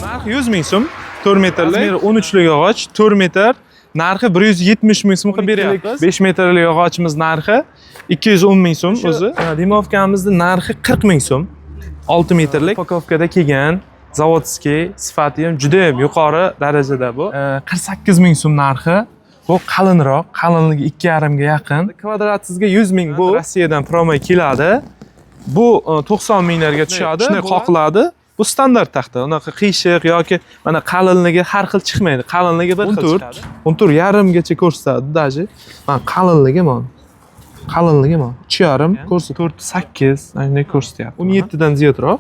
Narxi 100 ming so'm, 4 metrlik, 13 lik yog'och, 4 metr. Narxi 170 ming so'mga beryapmiz. 5 metrlik yog'ochimiz narxi 210 ming so'm o'zi. Dimovkamizning narxi 40 ming so'm. 6 metrlik upakovkada kelgan. Zavodskiy sifati ham juda ham yuqori darajada bu. 48 ming so'm narxi. Bu qalinroq, qalinligi 2,5 ga yaqin. Kvadratsizga 100 ming bu Rossiyadan promo keladi. Bu 90 minglarga tushadi. Shunday qoqiladi. Bu standart taxta. Unaqa qiyshiq yoki mana qalinligi har xil chiqmaydi. Qalinligi bir xil chiqadi. 14,5 gacha ko'rsatadi daji. Mana qalinligi mana. Qalinligi mana. 3,5 ko'rsatadi. 4,8 shunday ko'rsatyapti. 17 dan ziyodroq.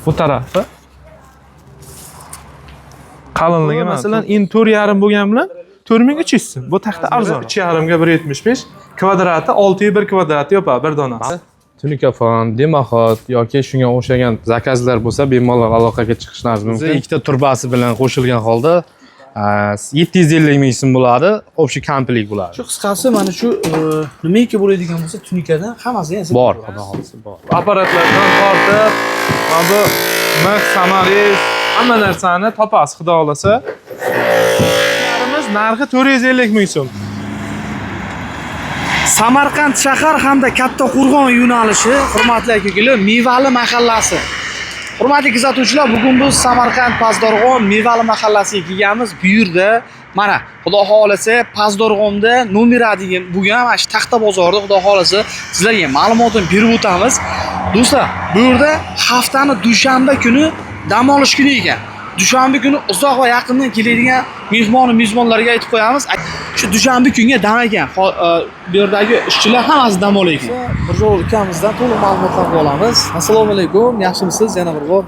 Bu tarafi qalinligi masalan in 4,5 bo'lgan bilan 4,300 so'm. Bu taxta arzon. 3,5 ga 1,75, kvadrati 6,1 kvadrat yopadi bir donasi. Tunikafon, demaxot yoki shunga o'xshagan zakazlar bo'lsa, bemalol aloqaga chiqishingiz mumkin. Ikkita turbasi bilan qo'shilgan holda 750 ming so'm bo'ladi, общий komplet bo'ladi. Shu qisqasi mana shu nimaiki bo'ladigan bo'lsa, tunikadan hammasi ham bor, xudo xolisa bor. Apparatlardan tortib, mana bu mix, samaris, hamma narsani topasiz, xudo xolisa. Narximiz narxi 450 ming so'm. Samarqand shahar hamda Kattaqo'rg'on yo'nalishi, hurmatli aka-ukalar, Mevali mahallasi. Hurmatli kuzatuvchilar, bugun biz Samarqand Pazdorg'on Mevali mahallasiga kelganmiz. Bu yerda mana xudo xolisa Pazdorg'onda nomera degan bo'lgan mana shu taxta bozorda xudo xolisa sizlarga ma'lumotini berib o'tamiz. Do'stlar, bu yerda haftani dushanba kuni dam olish kuni ekan. Dushanba kuni uzoq va yaqindan keladigan mehmonlarga aytib qo'yamiz. Shu dushanba kunga dam ekan. Bu yerdagi ishchilar hammasi dam olayotgan. Mirjo'l ukamizdan to'liq ma'lumotlar olamiz. Assalomu alaykum, yaxshimisiz yana bir bor?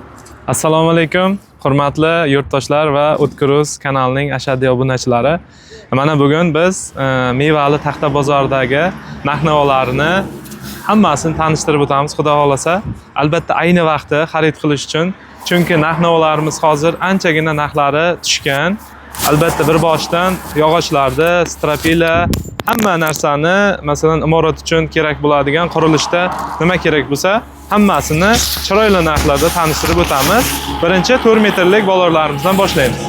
Assalomu alaykum, hurmatli yurtdoshlar va O'tkiruz kanalining ashaddiy obunachilari. Mana bugun biz Mevali taxta bozoridagi narx-navolarni hammasini tanishtirib o'tamiz, xudo xolasa. Albatta ayni vaqtda xarid qilish uchun, chunki narx-navolarimiz hozir anchagina narxlari tushgan. Albatta bir boshdan yog'ochlarda, stropila, hamma narsani, masalan, imorat uchun kerak bo'ladigan qurilishda nima kerak bo'lsa, hammasini chiroyli narxlarda tanishtirib o'tamiz. Birinchi 4 metrlik bozorlarimizdan boshlaymiz.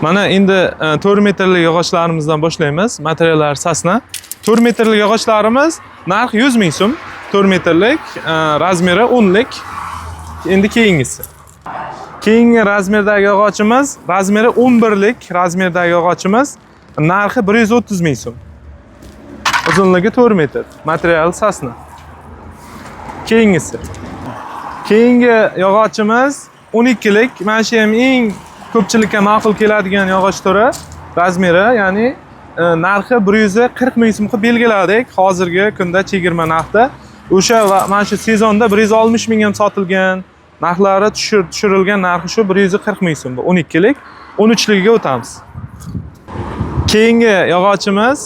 Mana endi 4 metrlik yog'ochlarimizdan boshlaymiz. Materiallar sasna. 4 metrlik yog'ochlarimiz narxi 100 ming so'm. 4 metrlik, razmeri 10 lik. Endi keyingisi. Keyingi razmerdagi yog'ochimiz, razmeri 11 lik razmerdagi yog'ochimiz narxi 130 ming so'm. Uzunligi 4 metr. Material sasna. Keyingisi. Keyingi yog'ochimiz 12 lik. Mana shu ham eng ko'pchilikka ma'qul keladigan yog'och turi. Razmeri, ya'ni narxi 140 ming so'mga belgiladik. Hozirgi kunda chegirma narxda. O'sha mana shu sezonda 160 ming ham sotilgan. Narxlari tushirilgan narxi shu 140 ming so'm. 12 lik, 13 ligiga o'tamiz. Keyingi yog'ochimiz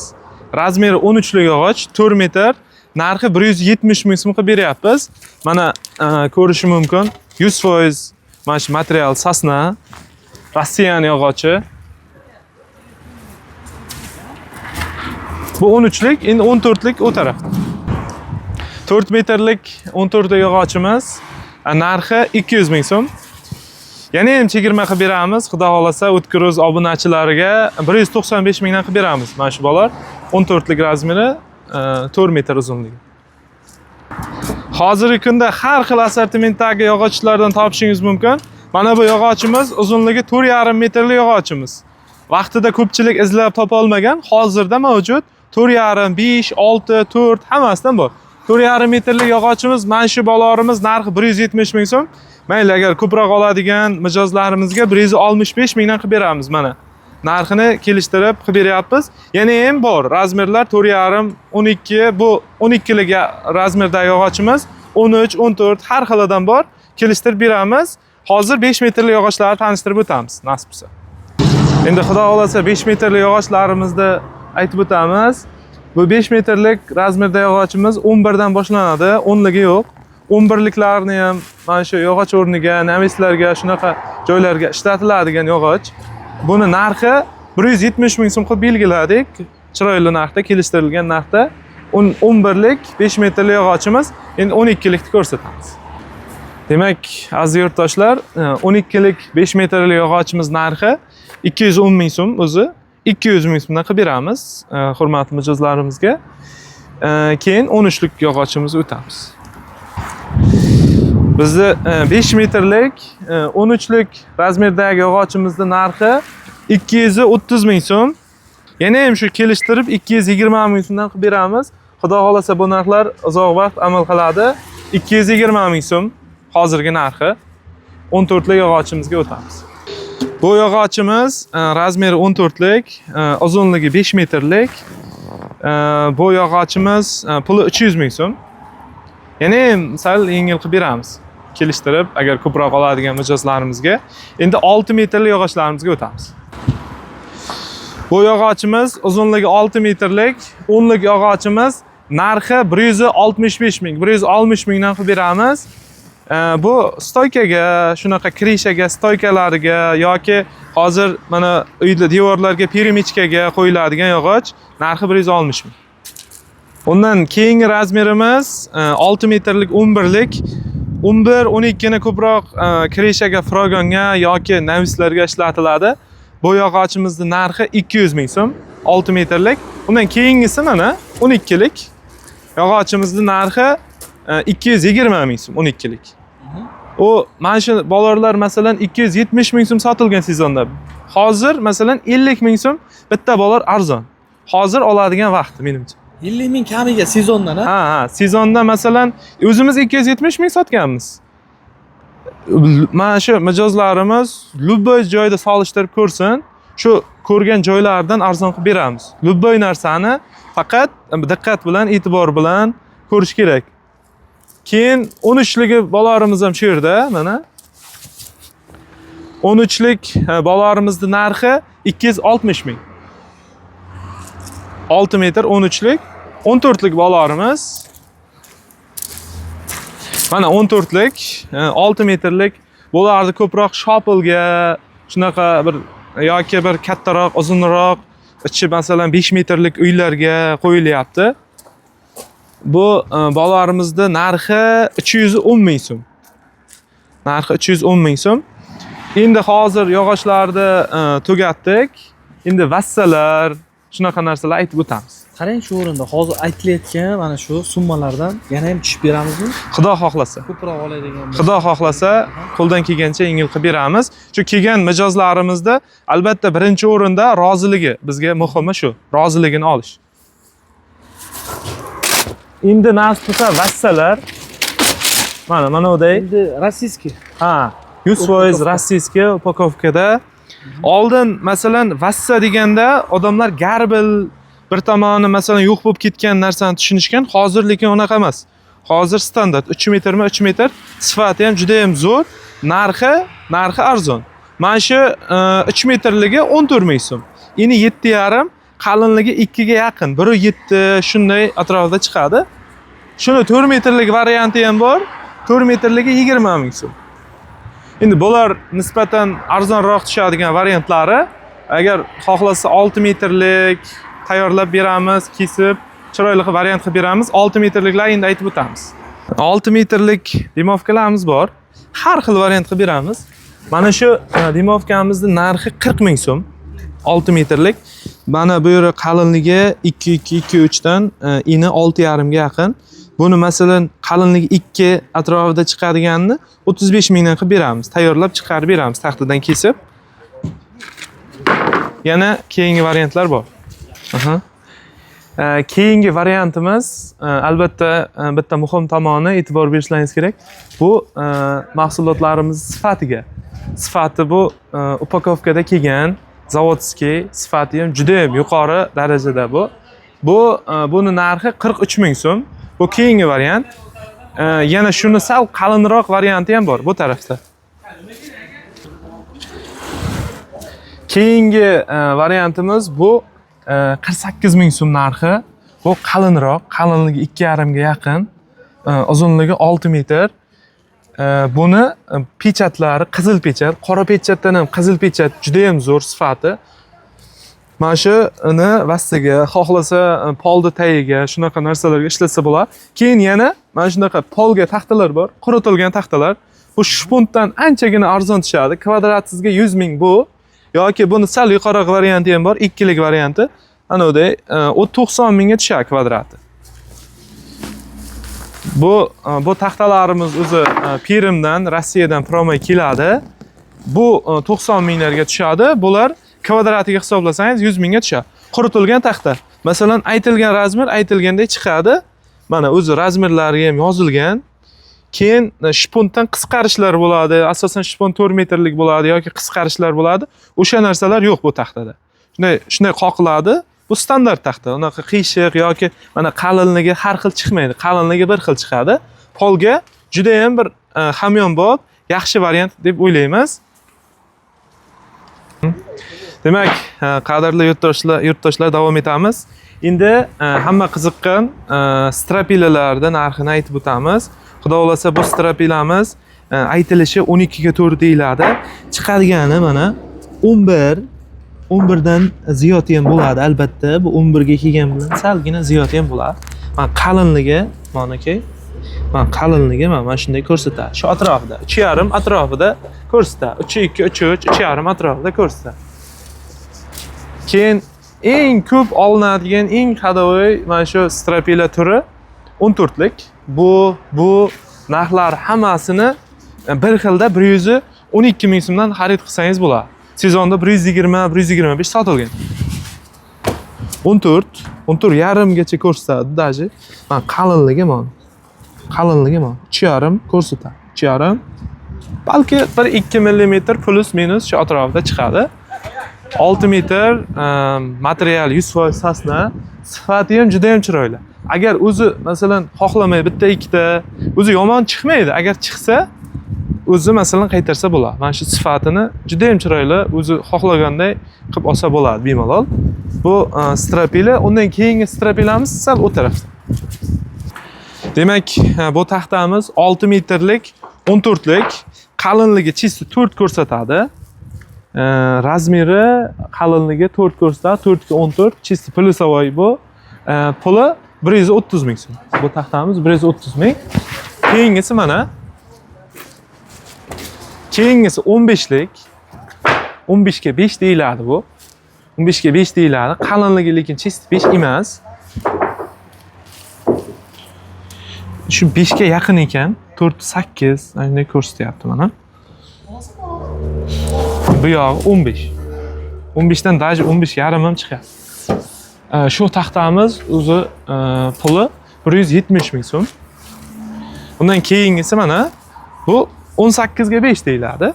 razmeri 13 lik yog'och, 4 metr, narxi 170 ming so'mga beryapmiz. Mana ko'rish mumkin. 100% mana shu material sasna, Rossiyan yog'ochi. Bu 13 lik, endi 14 lik o tarafda. 4 metrlik 14 lik yog'ochimiz narxi 200 ming so'm. Yana ham chegirma qilib beramiz. Xudo xolasa O'tkiruz obunachilariga 195 mingdan qilib beramiz. Mana shu bolalar 14 lik razmeri, 4 metr uzunligi. Hozirgi kunda har xil assortimentdagi yog'ochlardan topishingiz mumkin. Mana bu yog'ochimiz uzunligi 4,5 metrlik yog'ochimiz. Vaqtida ko'pchilik izlab topa olmagan, hozirda mavjud. 4,5, 5, 6, 4 hammasidan bor. 4,5 metrlik yog'ochimiz, mana shu bolalarimiz narxi 170 ming so'm. Mayli, agar ko'proq oladigan mijozlarimizga 165 mingdan qilib beramiz mana. Narxini kelishtirib qilib beryapmiz. Yana ham bor. Razmerlar 4,5, 12, bu 12 lik razmerdagi yog'ochimiz, 13, 14 har xilidan bor. Kelishtirib beramiz. Hozir 5 metrlik yog'ochlarni tanishtirib o'tamiz, nasib bo'lsa. Endi xudo xolasa 5 metrlik yog'ochlarimizni aytib o'tamiz. Bu 5 metrlik razmerdagi yog'ochimiz 11 dan boshlanadi, 10 ligi yo'q. 11 liklarni ham mana shu yog'och o'rniga, navislarga, shunaqa joylarga ishlatiladigan yog'och. Buni narxi 170 ming so'm qilib belgiladik. Chiroyli narxda, kelishtirilgan narxda. 11lik 5 metrli yog'ochimiz endi 12likni ko'rsatamiz. Demak, aziz yurtdoshlar, 12lik 5 metrli yog'ochimiz narxi 210 ming so'm o'zi. 200 ming so'mdan qilib beramiz hurmatli mijozlarimizga. Keyin 13lik yog'ochimizni o'tamiz. Bizni 5 metrlik 13lik razmerdagi yog'ochimizning narxi 230 ming so'm. Yana ham shu kelishtirib 220 ming so'mdan qilib beramiz. Xudo xolasa bu narxlar uzoq vaqt amal qiladi. 220 ming so'm hozirgi narxi. 14lik yog'ochimizga o'tamiz. Bu yog'ochimiz razmeri 14lik, uzunligi 5 metrlik. Bu yog'ochimiz puli 300 ming so'm. Yana ham sal yengil qilib beramiz. Kelishtirib, agar ko'proq oladigan mijozlarimizga. Endi 6 metrli yog'ochlarimizga o'tamiz. Bu yog'ochimiz uzunligi 6 metrlik, 10lik yog'ochimiz narxi 165 ming, 160 mingdan qilib beramiz. Bu stoykaga, shunaqa krishaga, stoykalariga yoki hozir mana uyda devorlarga, peremichkaga qo'yiladigan yog'och narxi 160 ming. Undan keyingi razmerimiz 6 metrlik 11lik. 11-12 ni ko'proq krishaga, frogonga yoki navislarga ishlatiladi. Bu yog'ochimizning narxi 200 ming so'm, 6 metrlik. Undan keyingisi mana 12lik. Yog'ochimizning narxi 220 ming so'm, 12lik. O mana shu bolalar masalan 270 ming so'm sotilgan sezonda. Hozir masalan 50 ming so'm bitta bolar arzon. Hozir oladigan vaqti menimcha. 50 ming kamiga sezondan ha, sezonda masalan o'zimiz 270 ming sotganmiz. Mana shu mijozlarimiz любой joyda solishtirib ko'rsin, shu ko'rgan joylardan arzon qilib beramiz. Любой narsani faqat diqqat bilan, e'tibor bilan ko'rish kerak. Keyin 13ligi bolalarimiz ham shu yerda, mana. 13lik bolalarimizni narxi 260 ming. 6 metr 13lik. 14lik bolalarimiz mana 14lik 6 metrlik bularni ko'proq shopilga, shunaqa bir yoki bir kattaroq, uzunroq, ichi masalan 5 metrlik uylarga qo'yilyapti. Bu bolalarimizning narxi 310 ming so'm. Narxi 310 ming so'm. Endi hozir yog'ochlarni tugatdik. Endi vassalar, shunaqa narsalar aytib o'tamiz. Qarang, shu o'rinda hozir aytilayotgan mana shu summalardan yana ham tushib beramizmi? Xudo xohlasa. Ko'proq oladigan bo'lsa. Xudo xohlasa, qo'ldan kelgancha yengil qilib beramiz. Shu kelgan mijozlarimizda albatta birinchi o'rinda roziligi, bizga muhimi shu, roziligini olish. Endi nasibsa vassalar. Mana uday. Endi rossiyskiy. Ha, 100% rossiyskiy upakovkada. Oldin masalan vassa deganda odamlar garbil bir tomoni masalan yo'q bo'lib ketgan narsani tushunishgan. Hozir lekin unaqa emas. Hozir standart 3 metrmi 3 metr, sifati ham juda ham zo'r, narxi arzon. Mana shu 3 metrligi 14 ming so'm. Endi 7,5, qalinligi 2 ga yaqin, 1.7 shunday atrofida chiqadi. Shuni 4 metrlik varianti ham bor. 4 metrligi 20 ming so'm. Endi bular nisbatan arzonroq tushadigan variantlari. Agar xohlasa 6 metrlik tayyorlab beramiz, kesib, chiroyli variant qilib beramiz. 6 metrliklar endi aytib o'tamiz. 6 metrlik dimovkalarimiz bor. Har xil variant qilib beramiz. Mana shu dimovkamizning narxi 40 ming so'm. 6 metrlik. Mana bu yeri qalinligi 2.2-2.3 dan eni 6,5 ga yaqin. Buni masalan qalinligi 2 atrofida chiqadiganini 35 mingdan qilib beramiz. Tayyorlab chiqarib beramiz taxtadan kesib. Yana keyingi variantlar bor. Keyingi variantimiz albatta bitta muhim tomoni e'tibor berishlaringiz kerak. Bu mahsulotlarimiz sifatiga. Sifati bu upakovkada kelgan zavodskiy sifati ham juda ham yuqori darajada bu. Buni narxi 43 ming so'm. Bu keyingi variant. Yana shuni sal qalinroq varianti ham bor bu tarafda. Keyingi variantimiz bu 48 ming so'm narxi. Bu qalinroq, qalinligi 2,5 ga yaqin, uzunligi 6 metr. Buni pechatlari qizil pechat, qora pechatdan ham qizil pechat juda ham zo'r sifati. mana shuni vastiga, xohlasa polni tagiga, shunaqa narsalarga ishlatsa bo'ladi. Keyin yana mana shunaqa polga taxtalar bor, quritilgan taxtalar. Bu shpuntdan anchagina arzon tushadi. Kvadratsizga 100 ming bu. Yoki buni sal yuqoriroq varianti ham bor, 2 lik varianti. Anodey, o 90 mingga tushadi kvadrati. Bu taxtalarimiz o'zi Pirimdan, Rossiyadan promoy keladi. Bu 90 minglarga tushadi. Bular kvadratiga hisoblasangiz 100 mingga tushadi. Quritilgan taxta. Masalan, aytilgan razmer aytilgandek chiqadi. Mana o'zi razmerlari ham yozilgan. Keyin shpuntdan qisqarishlar bo'ladi. Asosan shpunt 4 metrlik bo'ladi yoki qisqarishlar bo'ladi. O'sha narsalar yo'q bu taxtada. Shunday qoqiladi. Bu standart taxta. Unaqa qiyshiq yoki mana qalinligi har xil chiqmaydi. Qalinligi bir xil chiqadi. Polga juda ham bir hamyonbop, yaxshi variant deb o'ylaymiz. Demak, qadrli yurtdoshlar davom etamiz. Endi hamma qiziqqan strapilalarning narxini aytib o'tamiz. Xudo xolasa bu strapilamiz aytilishi 12 ga 4 deyiladi. Chiqargani mana 11 dan ziyod ham bo'ladi albatta. Bu 11 ga kelgan bilan salgina ziyod ham bo'ladi. Mana qalinligi, manaki. Mana qalinligi mana shunday ko'rsatadi. Shu atrofida, 3,5 atrofida ko'rsatadi. 3,2, 3,3, 3,5 atrofida ko'rsatadi. Keyin eng ko'p olinadigan eng hadovoy mana shu strapila turi 14 lik. Bu narxlar hammasini bir xilda 112 ming so'mdan xarid qilsangiz bo'ladi. Sezonda 120-125 sotilgan. 14 yarimgacha ko'rsatadi daji. Mana qalinligi mana. Qalinligi mana. 3,5 ko'rsatadi. 3,5. Balki 1-2 mm plus minus shu atrofida chiqadi. 6 metr material 100% sasna, sifati ham juda ham chiroyli. Agar o'zi masalan xohlamay bitta ikkita o'zi yomon chiqmaydi. Agar chiqsa o'zi masalan qaytarsa bo'ladi. Mana shu sifatini juda ham chiroyli, o'zi xohlaganday qilib olsa bo'ladi bemalol. Bu strapila, undan keyingi strapilamiz sal o tarafda. Demak, bu taxtamiz 6 metrlik, 14 lik, qalinligi chisti 4 ko'rsatadi. Razmeri qalinligi 4 ko'rsatadi, 4 ga 14, chisti plyusavoy bu. Puli 130 ming so'm. Bu taxtamiz 130 ming. Keyingisi mana. Keyingisi 15 lik. 15 ga 5 deyiladi bu. 15 ga 5 deyiladi. Qalinligi lekin chisti 5 emas. Shu 5 ga yaqin ekan. 4-8 shunday ko'rsatyapti mana. Bu yog'i 15. 15 dan daji 15 yarim ham chiqadi. Shu taxtamiz o'zi puli 170 ming so'm. Undan keyingisi mana bu 18 ga 5 deyiladi.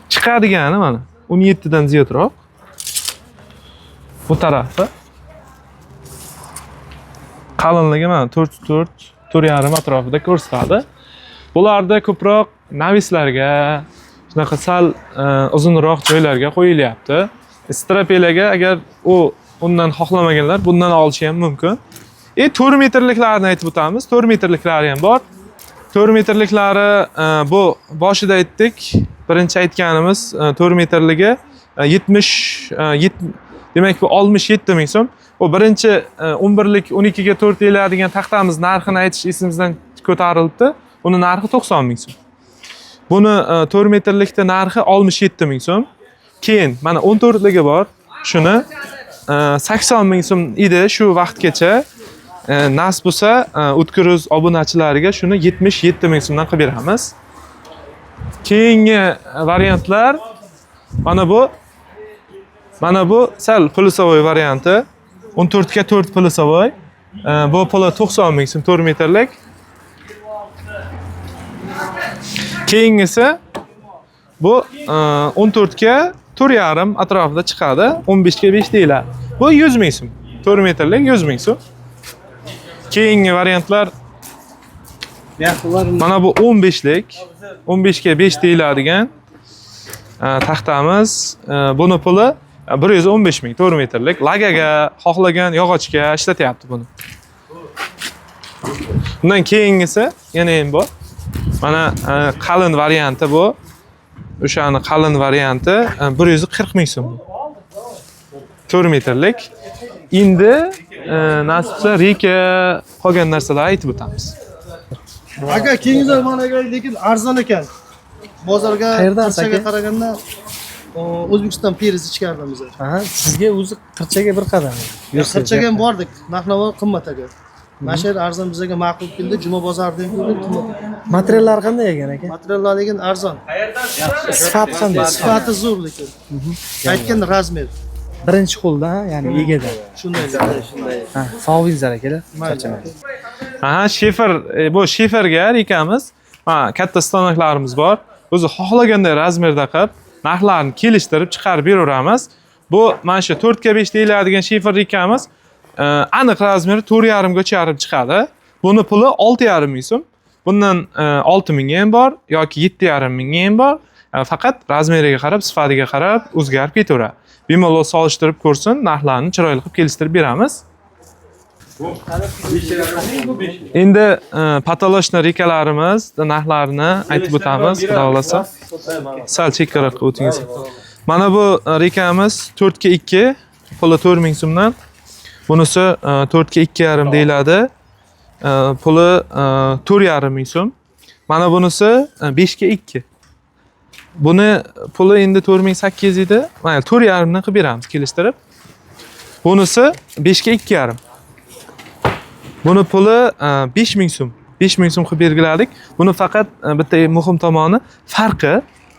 Chiqadigani mana 17 dan ziyodroq. Bu tarafi qalinligi mana 4,5 atrofida ko'rsatadi. Bularda ko'proq navislarga, shunaqa sal uzunroq joylarga qo'yilyapti. Strapilaga agar undan xohlamaganlar bundan olishi ham mumkin. 4 metrliklarni aytib o'tamiz. 4 metrliklari ham bor. 4 metrliklari bu boshida aytdik. Birinchi aytganimiz 4 metrligi demak bu 67 ming so'm. Bu birinchi 11 lik 12 ga 4 deyiladigan taxtamiz narxini aytish esimizdan ko'tarilibdi. Uni narxi 90 ming so'm. Buni 4 metrlikda narxi 67 ming so'm. Keyin mana 14 ligi bor. Shuni 80 ming so'm edi shu vaqtgacha. Nasib bo'lsa, O'tkiruz obunachilariga shuni 77 ming so'mdan qilib beramiz. Keyingi variantlar mana bu sal plyusavoy varianti. 14 ga 4 plyusavoy. Bu puli 90 ming so'm 4 metrlik. Keyingisi bu 14 ga 4,5 atrofida chiqadi. 15 ga 5 deyiladi. Bu 100 ming so'm. 4 metrlik 100 ming so'm. Keyingi variantlar mana bu 15 lik. 15 ga 5 deyiladigan taxtamiz. Buni puli 115 ming 4 metrlik. Lagaga, xohlagan yog'ochga ishlatyapti buni. Bundan keyingisi yana ham bor. Mana qalin varianti bu. O'shani qalin varianti 140 ming so'm. 4 metrlik. Endi nasibsa reka qolgan narsalarni aytib o'tamiz. Aka kengizlar mana lekin arzon ekan. Bozorga Qayerdan qirchaga aka? qaraganda O'zbekiston perez ichkaridan bizlar. Ha, sizga o'zi qirchaga bir qadam. Qirchaga ham bordik, narx-navo qimmat aka. Mana shu yer arzon bizga ma'qul keldi, juma bozoridan ko'ra qimmat. Materiallar qanday ekan aka? Materiallar lekin arzon. Sifat qanday? Sifati zo'r lekin. Aytgan razmer. Birinchi qo'lda, ya'ni egada. Shunday. Ha, sog'ingiz akalar. Mayli. Aha, shifer, bu shiferga ekamiz. Ha, katta stanoklarimiz bor. O'zi xohlaganday razmerda qilib, narxlarni kelishtirib chiqarib beraveramiz. Bu mana shu 4 ga 5 deyiladigan shifer ekamiz. Aniq razmeri 4,5 ga chiqarib chiqadi. Buni puli 6,5 ming so'm. Bundan 6 mingga ham bor yoki 7,5 mingga ham bor. Faqat razmeriga qarab, sifatiga qarab o'zgarib ketaveradi. Bemalol solishtirib ko'rsin, narxlarni chiroyli qilib kelishtirib beramiz. Endi patolochna rekalarimiz narxlarini aytib o'tamiz, xudo xolasa. Sal chekkaroq o'tingiz. Mana bu rekamiz 4 ga 2, puli 4 ming so'mdan. Bunisi 4 ga 2,5 deyiladi. Puli 4,5 ming so'm. Mana bunisi 5 ga 2. Buni puli endi 4,800 edi. Mana 4,5 dan qilib beramiz kelishtirib. Bunisi 5 ga 2,5. Buni puli 5 ming so'm. 5 ming so'm qilib belgiladik. Buni faqat bitta muhim tomoni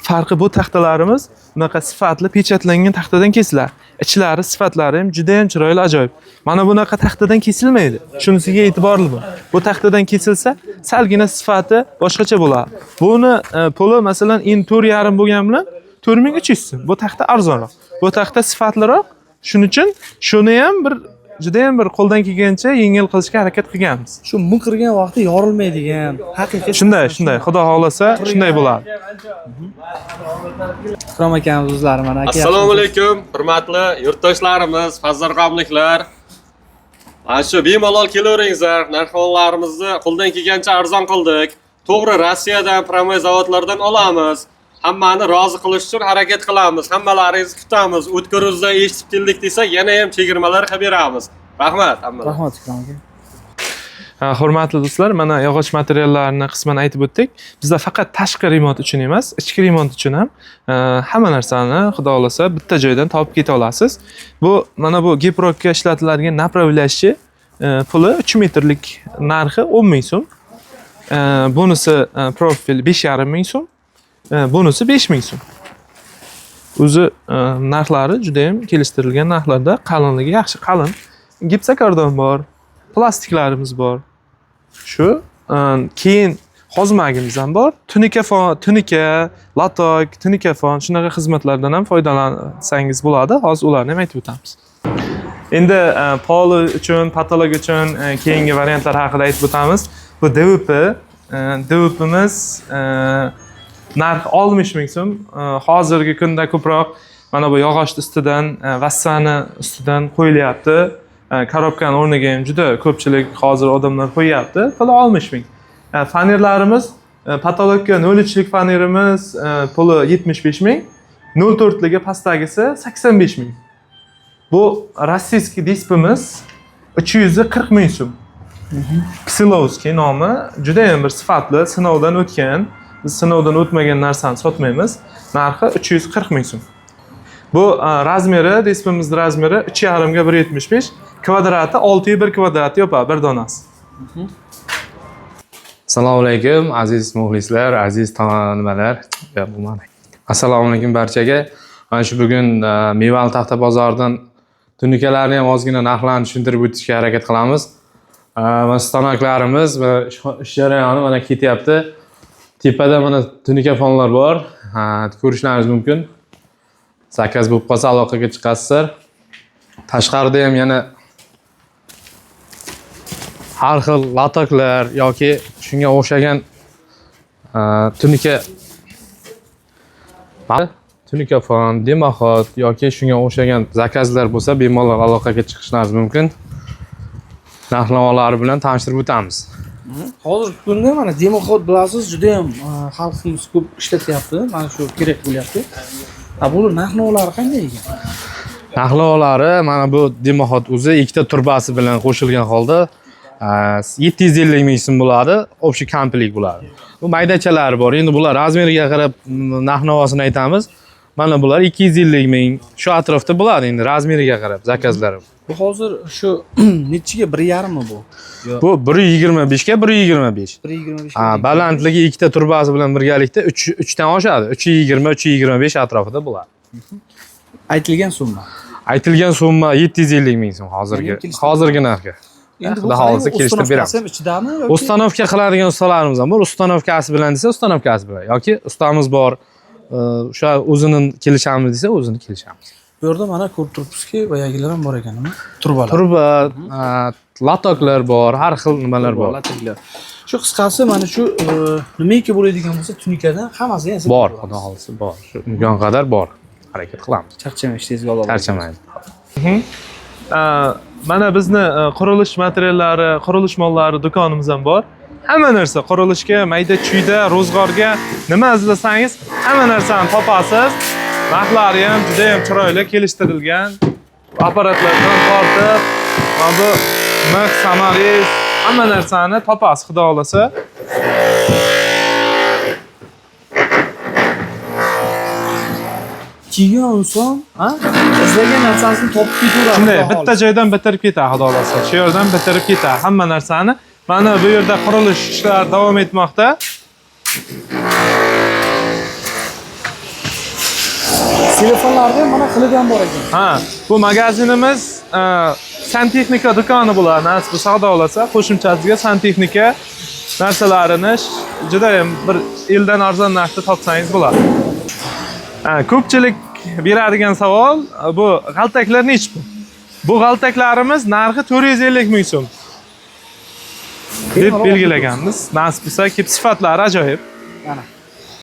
farqi bu taxtalarimiz bunaqa sifatli pechatlangan taxtadan kesiladi. Ichlari, sifatlari ham juda ham chiroyli, ajoyib. Mana bunaqa taxtadan kesilmaydi. Shunisiga e'tiborli bo'ling. Bu taxtadan kesilsa, salgina sifati boshqacha bo'ladi. Buni puli masalan in 4,5 bo'lgan bilan 4300 so'm. Bu taxta arzonroq. Bu taxta sifatliroq. Shuning uchun shuni ham juda ham bir qo'ldan kelgancha yengil qilishga harakat qilganmiz. Shu muqirgan vaqtda yorilmaydigan, haqiqiy Shunday, xudo xolasa shunday bo'ladi. Ikrom akamiz o'zlari mana aka. Assalomu alaykum, hurmatli yurtdoshlarimiz, farzandqomliklar. Mana shu bemalol kelaveringizlar. Narxlarimizni qo'ldan kelgancha arzon qildik. To'g'ri, Rossiyadan, promoy zavodlardan olamiz. Hammani rozi qilish uchun harakat qilamiz. Hammalaringizni kutamiz. O'tkiruzda eshitib keldik desak, yana ham chegirmalar qilib beramiz. Rahmat hammaga. Rahmat ikrom aka. Hurmatli do'stlar, mana yog'och materiallarini qisman aytib o'tdik. Bizda faqat tashqi remont uchun emas, ichki remont uchun ham hamma narsani xudo xolasa bitta joydan topib keta olasiz. Bu mana bu Geprokka ishlatiladigan направляющий puli 3 metrlik narxi 10 ming so'm. Bunisi profil 5,5 ming so'm. Bunisi 5 ming so'm. O'zi narxlari juda ham kelishtirilgan narxlarda, qalinligi yaxshi qalin. Gipsokardon bor, plastiklarimiz bor. Shu keyin hozmagimiz ham bor. Tunika, latok, tunikafon shunaqa xizmatlardan ham foydalansangiz bo'ladi. Hozir ularni ham aytib o'tamiz. Endi polo uchun, patolog uchun keyingi variantlar haqida aytib o'tamiz. Bu DVP, DVPimiz narxi 60 ming so'm. Hozirgi kunda ko'proq mana bu yog'och ustidan, vassani ustidan qo'yilyapti. Korobkani o'rniga ham juda ko'pchilik hozir odamlar qo'yyapti. Puli 60 ming. Fanerlarimiz patologga 0,3lik fanerimiz puli 75 ming. 0,4liga pastagisi 85 ming. Bu rossiyskiy dispimiz 340 ming so'm. Ksilovskiy nomi juda ham bir sifatli, sinovdan o'tgan. Biz sinovdan o'tmagan narsani sotmaymiz. Narxi 340 ming so'm. Bu razmeri, dispimizning razmeri 3,5 ga 1,75, kvadrati 6 1 kvadrat yopadi bir donasi. Assalomu alaykum aziz muxlislar, aziz nimalar. Assalomu alaykum barchaga. Mana shu bugun mevali taxta bozoridan tunikalarni ham ozgina narxlarini tushuntirib o'tishga harakat qilamiz. Mana stanoklarimiz va ish jarayoni mana ketyapti. Tepada mana tunikafonlar bor. Ko'rishlaringiz mumkin. Zakaz bo'lib qolsa aloqaga chiqasizlar. Tashqarida ham yana har xil latoklar yoki shunga o'xshagan tunikafon, demaxot yoki shunga o'xshagan zakazlar bo'lsa bemalol aloqaga chiqishlaringiz mumkin. Narx-navolar bilan tanishtirib o'tamiz. Hozirgi kunda mana demoxod bilasiz, juda ham xalqimiz ko'p ishlatyapti. Mana shu kerak bo'lyapti. Bular narx-navolari qanday ekan? Narxlavlari mana bu dimoxod o'zi ikkita turbasi bilan qo'shilgan holda 750 ming so'm bo'ladi. Общий komplet bo'ladi. Bu maydachalari bor. Endi bular razmeriga qarab narx-navosini aytamiz. Mana bular 250 ming shu atrofda bo'ladi endi razmeriga qarab zakazlar. Bu hozir shu nechiga 1.5 mi bu? Bu 125 ga 125. 1.25. Balandligi ikkita turbasi bilan birgalikda 3 dan oshadi. 320, 325 atrofida bo'ladi. Aytilgan summa. Aytilgan summa 750 ming so'm hozirgi narxga. Endi bu Xudo xohlasa kelishtirib beramiz. ichidami Ustanovka qiladigan ustalarimiz ham bor. Ustanovkasi bilan desa, ustanovkasi bilan yoki ustamiz bor. O'sha o'zini kelishamiz desa, o'zini kelishamiz. Bu yerda mana ko'rib turibsizki, boyagilar ham bor ekanmi? Turbalar. Turba, latoklar bor, har xil nimalar bor. Shu qisqasi mana shu nimaiki bo'ladigan bo'lsa, tunikadan hammasi ham Bor, xudo xohlasa bor. Shu imkon qadar bor. Harakat qilamiz. Charchamaysiz, tezga olib. Charchamaydi. Mana bizni qurilish materiallari, qurilish mollari do'konimiz ham bor. Hamma narsa qurilishga, mayda-chuyda, ro'zg'orga nima izlasangiz, hamma narsani topasiz. Narxlari ham juda ham chiroyli kelishtirilgan. Apparatlardan tortib, mana bu mix, samariz, hamma narsani topasiz, xudo xolasa. Kelgan so'ng, izlagan narsasini topib ketaveradi. Shunday bitta joydan bitirib ketadi, xudo xolasa. Shu yerdan bitirib ketadi hamma narsani. Mana bu yerda qurilish ishlari davom etmoqda. Telefonlarda ham mana qilgan bor ekan. Ha, bu magazinimiz santexnika do'koni bo'ladi. Nasib bo'lsa, xudo xolasa, qo'shimchasiga santexnika narsalarini juda ham bir eldan arzon narxda topsangiz bo'ladi. Ko'pchilik beradigan savol, bu g'altaklar nechi pul? Bu g'altaklarimiz narxi 450 ming so'm deb belgilaganmiz. Nasib bo'lsa, sifatlari ajoyib. Mana